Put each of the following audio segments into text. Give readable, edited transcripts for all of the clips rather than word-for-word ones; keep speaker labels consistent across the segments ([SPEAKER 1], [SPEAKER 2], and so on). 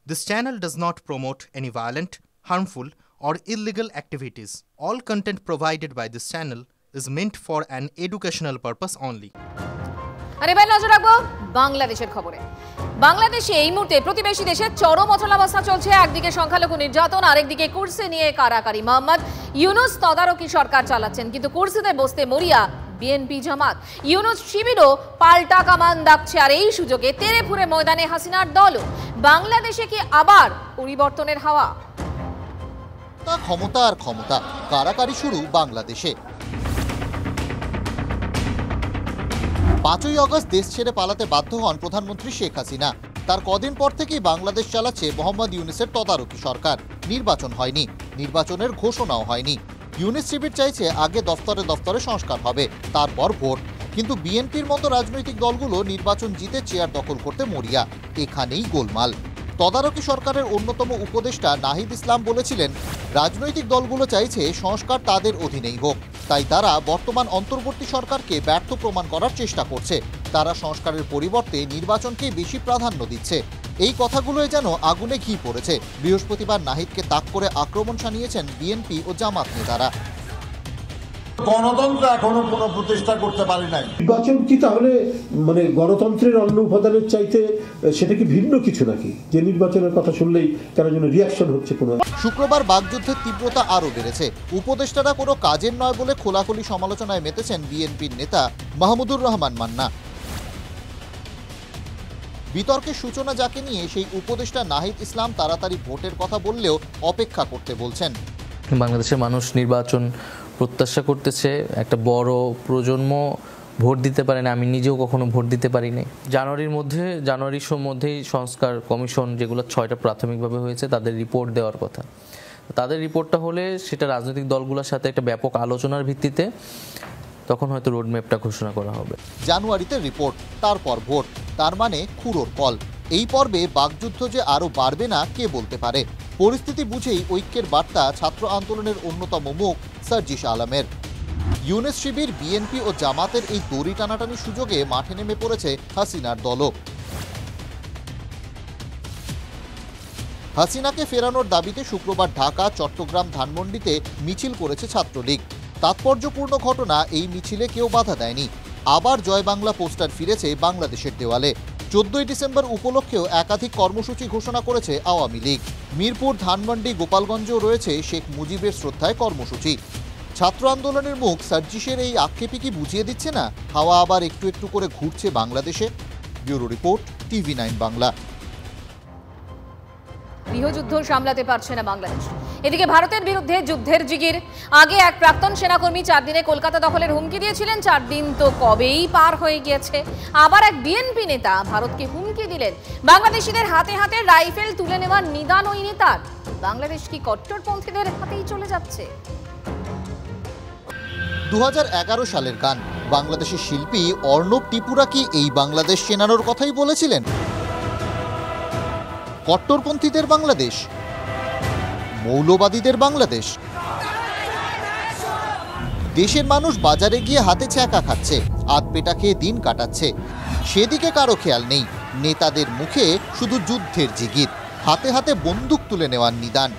[SPEAKER 1] This channel does not promote any violent, harmful, or illegal activities. All content provided by this channel is meant for an educational purpose only.
[SPEAKER 2] আর এবার নজর রাখবো বাংলাদেশের খবরে। বাংলাদেশে এই মুহূর্তে প্রতিবেশী দেশের চরম অচলাবস্থা চলছে। একদিকে সংখ্যালঘু নির্যাতন, আরেকদিকে কুরসি নিয়ে কারাকারি। মোহাম্মদ ইউনূস তদারকি সরকার চালাচ্ছেন, কিন্তু কুরসিতে বসতে মরিয়া বিএনপি জামাত। ইউনূস শিবিরও পাল্টা কামান দাগছে, আর এই সুযোগে তেরেফুরে ময়দানে হাসিনার দলও। বাংলাদেশে কি আবার পরিবর্তনের হাওয়া?
[SPEAKER 3] ক্ষমতা আর ক্ষমতা, কারাকারি শুরু বাংলাদেশে। 5ই আগস্ট দেশ ছেড়ে পালাতে বাধ্য হন প্রধানমন্ত্রী শেখ হাসিনা। তার কদিন পর থেকেই বাংলাদেশ চালাচ্ছে মোহাম্মদ ইউনূসের তদারকি সরকার। নির্বাচন হয়নি, নির্বাচনের ঘোষণাও হয়নি। ইউনূস শিবির চাইছে আগে দফতরে দফতরে সংস্কার হবে, তারপর ভোট। কিন্তু বিএনপির মতো রাজনৈতিক দলগুলো নির্বাচন জিতে চেয়ার দখল করতে মরিয়া। এখানেই গোলমাল। তদারকি সরকারের অন্যতম উপদেষ্টা নাহিদ ইসলাম বলেছিলেন, রাজনৈতিক দলগুলো চাইছে সংস্কার তাদের অধীনেই হোক, তাই তারা বর্তমান অন্তর্বর্তী সরকারকে ব্যর্থ প্রমাণ করার চেষ্টা করছে। তারা সংস্কারের পরিবর্তে নির্বাচনকে বেশি প্রাধান্য দিচ্ছে। এই কথাগুলোই যেন আগুনে ঘি পড়েছে। বৃহস্পতিবার নাহিদকে তাক করে আক্রমণ শানিয়েছেন বিএনপি ও জামাত নেতারা।
[SPEAKER 4] গণতন্ত্র এখনো কোনো প্রতিষ্ঠা করতে পারি নাই।
[SPEAKER 5] নির্বাচন কি তাহলে গণতন্ত্রের অন্য উপাদানের চাইতে সেটা কি ভিন্ন কিছু নাকি, যে নির্বাচনের কথা শুনলেই তার জন্য রিয়াকশন হচ্ছে? কোনো
[SPEAKER 3] শুক্রবার বাকযুদ্ধের তীব্রতা আরও বেড়েছে। উপদেষ্টারা কোনো কাজের নয় বলে খোলাখুলি সমালোচনায় মেতেছেন বিএনপির নেতা মাহমুদুর রহমান মান্না। বিতর্কের সূচনা যাকে নিয়ে সেই উপদেষ্টা নাহিদ ইসলাম তাড়াতাড়ি ভোটের কথা বললেও অপেক্ষা করতে বলছেন।
[SPEAKER 6] বাংলাদেশের মানুষ নির্বাচন প্রত্যাশা করতেছে। একটা বড় প্রজন্ম ভোট দিতে পারে না, আমি নিজেও কখনো ভোট দিতে পারিনি। জানুয়ারির মধ্যেই সংস্কার কমিশন, যেগুলো 6টা প্রাথমিকভাবে হয়েছে, তাদের রিপোর্ট দেওয়ার কথা। তাদের রিপোর্টটা হলে সেটা রাজনৈতিক দলগুলোর সাথে একটা ব্যাপক আলোচনার ভিত্তিতে তখন হয়তো রোডম্যাপটা ঘোষণা করা হবে।
[SPEAKER 3] জানুয়ারিতে রিপোর্ট, তারপর ভোট, তার মানে খুঁড়োর কল। এই পর্বে বাকযুদ্ধ যে আরও বাড়বে না কে বলতে পারে। পরিস্থিতি বুঝেই ঐক্যের বার্তা ছাত্র আন্দোলনের অন্যতম মুখ সার্জিস আলমের। ইউনূস শিবির, বিএনপি ও জামাতের এই দড়ি টানাটানি সুযোগে মাঠে নেমে পড়েছে হাসিনার দলও। হাসিনাকে ফেরানোর দাবিতে শুক্রবার ঢাকা, চট্টগ্রাম, ধানমন্ডিতে মিছিল করেছে ছাত্রলীগ। তাৎপর্যপূর্ণ ঘটনা, এই মিছিলে কেউ বাধা দেয়নি। আবার জয় বাংলা পোস্টার ফিরেছে বাংলাদেশের দেওয়ালে। 14ই ডিসেম্বর উপলক্ষেও একাধিক কর্মসূচি ঘোষণা করেছে আওয়ামী লীগ। মিরপুর, ধানমন্ডি, গোপালগঞ্জেও রয়েছে শেখ মুজিবের শ্রদ্ধায় কর্মসূচি। ছাত্র আন্দোলনের মুখ সার্জিসের এই আক্ষেপই কি বুঝিয়ে দিচ্ছে না হাওয়া আবার একটু একটু করে ঘুরছে বাংলাদেশে? Bureau report, TV9 Bangla.
[SPEAKER 2] গৃহযুদ্ধ সামলাতে পারছে না বাংলাদেশ। এদিকে ভারতের বিরুদ্ধে যুদ্ধের জিগির। আগে এক প্রাক্তন সেনাকর্মী 4 দিনে কলকাতা দখলের হুমকি দিয়েছিলেন। 4 দিন তো কবেই পার হয়ে গিয়েছে। আবার এক বিএনপি নেতা ভারতকে হুমকি দিলেন। বাংলাদেশিদের হাতে হাতে রাইফেল তুলে নেওয়ার নিদান ওই নেতার। বাংলাদেশ কি কট্টরপন্থীদের হাতেই চলে যাচ্ছে?
[SPEAKER 3] 2011 সালের গান। বাংলাদেশের শিল্পী অর্ণব ত্রিপুরা কি এই বাংলাদেশ চেনানোর কথাই বলেছিলেন? কট্টরপন্থীদের বাংলাদেশ, মৌলবাদীদের বাংলাদেশ। দেশের মানুষ বাজারে গিয়ে হাতে ছ্যাঁকা খাচ্ছে, আধপেটা খেয়ে দিন কাটাচ্ছে। সেদিকে কারো খেয়াল নেই। নেতাদের মুখে শুধু যুদ্ধের জিগির, হাতে হাতে বন্দুক তুলে নেওয়ার নিদান।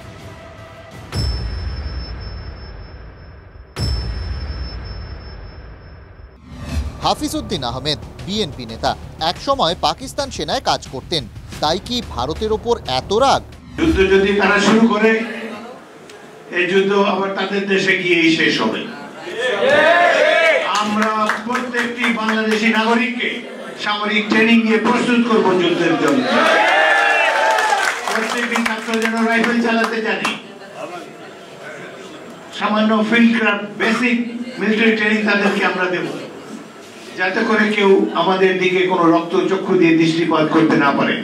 [SPEAKER 3] হাফিজ উদ্দিন আহমেদ, বিএনপি নেতা, একসময় পাকিস্তান সেনায় কাজ করতেন। তাই কি ভারতের ওপর এত রাগ?
[SPEAKER 7] যুদ্ধ যদি তারা শুরু করে, এই যুদ্ধ আবার তাদের দেশে গিয়েই শেষ হবে। আমরা প্রত্যেকটি বাংলাদেশি নাগরিককে সামরিক ট্রেনিং দিয়ে প্রস্তুত করব যুদ্ধের জন্য। প্রত্যেকটি ছাত্র যেন রাইফেল চালাতে জানে। সামান্য field craft, basic military training তাদেরকে আমরা দেব, যাতে করে কেউ আমাদের দিকে কোনো রক্তচক্ষু দিয়ে দৃষ্টিপাত করতে না পারে।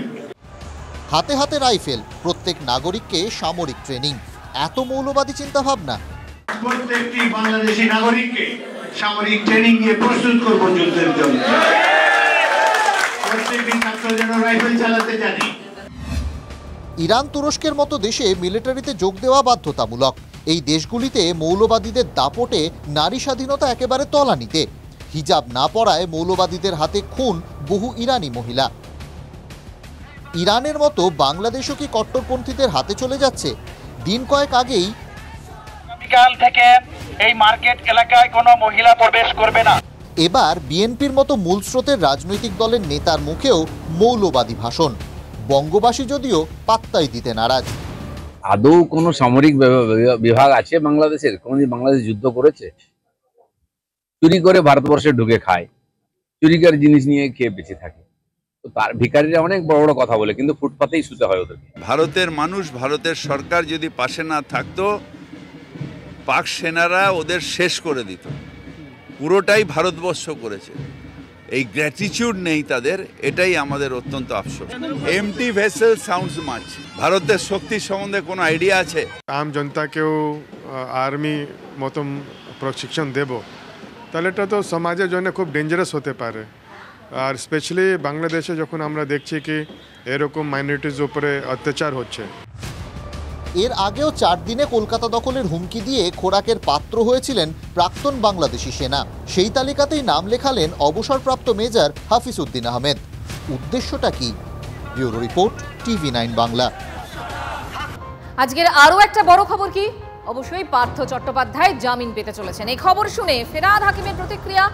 [SPEAKER 3] হাতে হাতে রাইফেল, প্রত্যেক নাগরিককে সামরিক ট্রেনিং, এত মৌলবাদী চিন্তা ভাবনা।
[SPEAKER 7] প্রত্যেকটি বাংলাদেশি নাগরিককে সামরিক ট্রেনিং দিয়ে প্রস্তুত করব যুদ্ধের জন্য। প্রত্যেকটি ছাত্র যেন রাইফেল চালাতে জানে।
[SPEAKER 3] ইরান, তুরস্কের মতো দেশে মিলিটারিতে যোগ দেওয়া বাধ্যতামূলক। এই দেশগুলিতে মৌলবাদীদের দাপটে নারী স্বাধীনতা একেবারে তলানিতে। হিজাব না পরায় মৌলবাদীদের হাতে খুন বহু ইরানি মহিলা। ইরানের মতো বাংলাদেশও কি কট্টরপন্থীদের হাতে চলে যাচ্ছে? দিন কয়েক আগেই
[SPEAKER 8] বিকাল থেকে এই মার্কেট এলাকায় কোনো মহিলা প্রবেশ করবে না।
[SPEAKER 3] এবার বিএনপির মতো মূল স্রোতের রাজনৈতিক দলের নেতার মুখেও মৌলবাদী ভাষণ। বঙ্গবাসী যদিও পাত্তাই দিতে নারাজ।
[SPEAKER 9] আদৌ কোনো সামরিক বিভাগ আছে বাংলাদেশের? কোনদিন বাংলাদেশ যুদ্ধ করেছে? চুরি করে ভারতবর্ষে ঢুকে খায়, চুরিকার জিনিস নিয়ে খেয়ে বেঁচে থাকে। তো তার ভিখারিরা অনেক বড় বড় কথা বলে, কিন্তু ফুটপাতেই শুতে হয় ওদেরকে।
[SPEAKER 10] ভারতের মানুষ, ভারতের সরকার যদি পাশে না থাকতো, পাক সেনারা ওদের শেষ করে দিত। পুরোটাই ভারতবর্ষ করেছে, এই গ্র্যাটিটিউড নেই তাদের, এটাই আমাদের অত্যন্ত আফসোস। MT vessel sounds much. ভারতের শক্তি সম্বন্ধে কোনো আইডিয়া আছে?
[SPEAKER 11] আম জনতাকেও আর্মি মতো প্রশিক্ষণ দেব, তাহলে এটা তো সমাজের জন্য খুব ডেঞ্জারাস হতে পারে। আর স্পেশালি বাংলাদেশে যখন আমরা দেখছি কি এরকম মাইনরিটিজ উপরে অত্যাচার হচ্ছে।
[SPEAKER 3] এর আগেও 4 দিনে কলকাতা দখলের হুমকি দিয়ে খোরাকের পাত্র হয়েছিলেন প্রাক্তন বাংলাদেশি সেনা। সেই তালিকাতেই নাম লেখালেন অবসরপ্রাপ্ত মেজর হাফিজ উদ্দিন আহমেদ। উদ্দেশ্যটা কি? Bureau report, TV9 Bangla.
[SPEAKER 2] আজকের আরও একটা বড় খবর কি? অবশ্যই পার্থ চট্টোপাধ্যায় জামিন পেতে চলেছেন। এই খবর শুনে ফিরহাদ হাকিমের প্রতিক্রিয়া,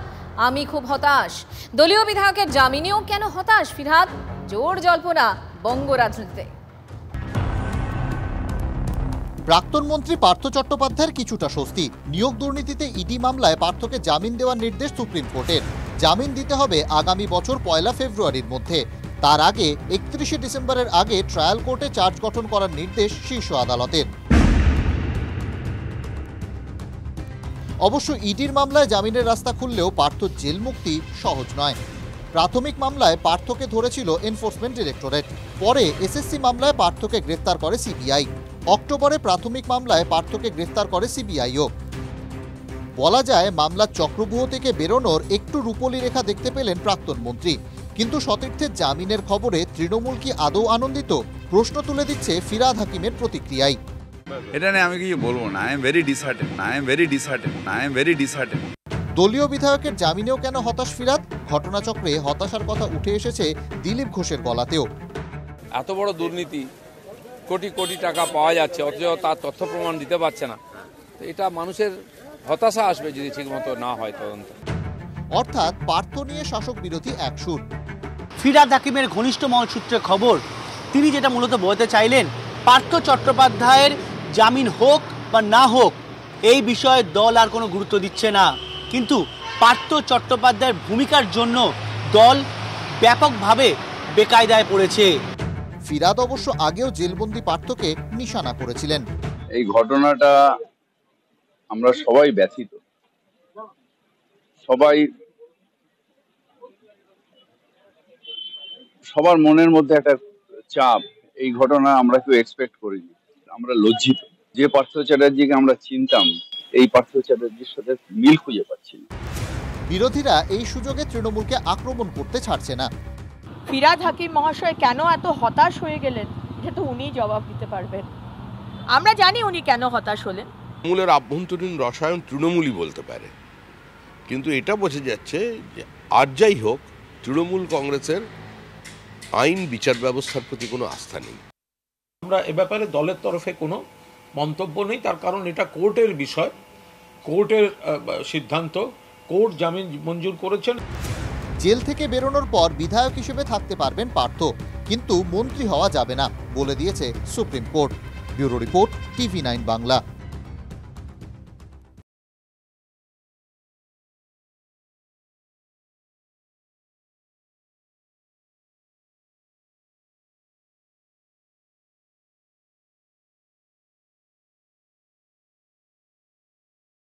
[SPEAKER 2] আমি খুব হতাশ। দলীয় বিধায়কের জামিনেও কেন হতাশ ফিরহাদ? জোর জল্পনা বঙ্গ রাজনীতিতে।
[SPEAKER 3] প্রাক্তন মন্ত্রী পার্থ চট্টোপাধ্যায়ের কিছুটা স্বস্তি। নিয়োগ দুর্নীতিতে ইডি মামলায় পার্থকে জামিন দেওয়ার নির্দেশ সুপ্রিম কোর্টের। জামিন দিতে হবে আগামী বছর 1 ফেব্রুয়ারির মধ্যে। তার আগে 31 ডিসেম্বরের আগে ট্রায়াল কোর্টে চার্জ গঠন করার নির্দেশ শীর্ষ আদালতের। অবশ্য ইডির মামলায় জামিনের রাস্তা খুললেও পার্থর জেল মুক্তি সহজ নয়। প্রাথমিক মামলায় পার্থকে ধরেছিল এনফোর্সমেন্ট ডিরেক্টরেট, পরে এসএসসি মামলায় পার্থকে গ্রেফতার করে সিবিআই। অক্টোবরে প্রাথমিক মামলায় পার্থকে গ্রেফতার করে সিবিআইও। বলা যায় মামলার চক্রব্যূহ থেকে বেরোনোর একটু রূপলি রেখা দেখতে পেলেন প্রাক্তন মন্ত্রী। কিন্তু সতীর্থের জামিনের খবরে তৃণমূল কি আদৌ আনন্দিত? প্রশ্ন তুলে দিচ্ছে ফিরহাদ হাকিমের প্রতিক্রিয়ায়।
[SPEAKER 10] এটা নিয়ে আমি কিছু বলবো না। I am very disheartened.
[SPEAKER 3] দলীয় বিধায়কের জামিনেও কেন হতাশ ফিরহাদ? ঘটনাচক্রে হতাশার কথা উঠে এসেছে দিলীপ ঘোষের গলাতেও।
[SPEAKER 12] এত বড় দুর্নীতি, কোটি কোটি টাকা পাওয়া যাচ্ছে, অথচ তার তথ্য প্রমাণ দিতে পারছে না। এটা মানুষের হতাশা আসবে যদি ঠিকমতো না হয় তদন্ত।
[SPEAKER 3] অর্থাৎ পার্থ নিয়ে শাসক বিরোধী এক সুর।
[SPEAKER 13] ফিরহাদ হাকিমের ঘনিষ্ঠ মহল সূত্রে খবর, তিনি যেটা মূলত বলতে চাইলেন, পার্থ চট্টোপাধ্যায়ের জামিন হোক বা না হোক এই বিষয়ে দল আর কোনো গুরুত্ব দিচ্ছে না, কিন্তু পার্থ চট্টোপাধ্যায়ের ভূমিকার জন্য দল ব্যাপকভাবে বেকায়দায় পড়েছে।
[SPEAKER 3] ফিরহাদ অবশ্য আগেও জেলবন্দি পার্থকে নিশানা করেছিলেন।
[SPEAKER 9] এই ঘটনাটা আমরা সবাই ব্যথিত, সবার মনের মধ্যে একটা চাপ। এই ঘটনা আমরা কেউ এক্সপেক্ট করিনি। আমরা লজ্জিত। যে পার্থ চ্যাটার্জিকে আমরা চিনতাম, এই পার্থ চ্যাটার্জির সাথে মিল খুঁজে পাচ্ছি না।
[SPEAKER 3] বিরোধীরা এই সুযোগে তৃণমূলকে আক্রমণ করতে ছাড়ছে না।
[SPEAKER 14] ফিরহাদ হাকিম মহাশয় কেন এত হতাশ হয়ে গেলেন, যেহেতু উনি জবাব দিতে পারবেন। আমরা জানি উনি কেন হতাশ হলেন।
[SPEAKER 15] তৃণমূলের আভ্যন্তরীণ রসায়ন তৃণমূলই বলতে পারে, কিন্তু এটা বোঝা যাচ্ছে যে আর যাই হোক, তৃণমূল কংগ্রেসের আইন বিচার ব্যবস্থার প্রতি কোনো আস্থা নেই।
[SPEAKER 16] আমরা এ ব্যাপারে দলের তরফে কোনো মন্তব্য নেই, তার কারণ এটা কোর্টের বিষয়, কোর্টের সিদ্ধান্ত, কোর্ট জামিন মঞ্জুর করেছেন।
[SPEAKER 3] জেল থেকে বেরোনোর পর বিধায়ক হিসেবে থাকতে পারবেন পার্থ, কিন্তু মন্ত্রী হওয়া যাবে না বলে দিয়েছে supreme court. Bureau report, TV9 Bangla.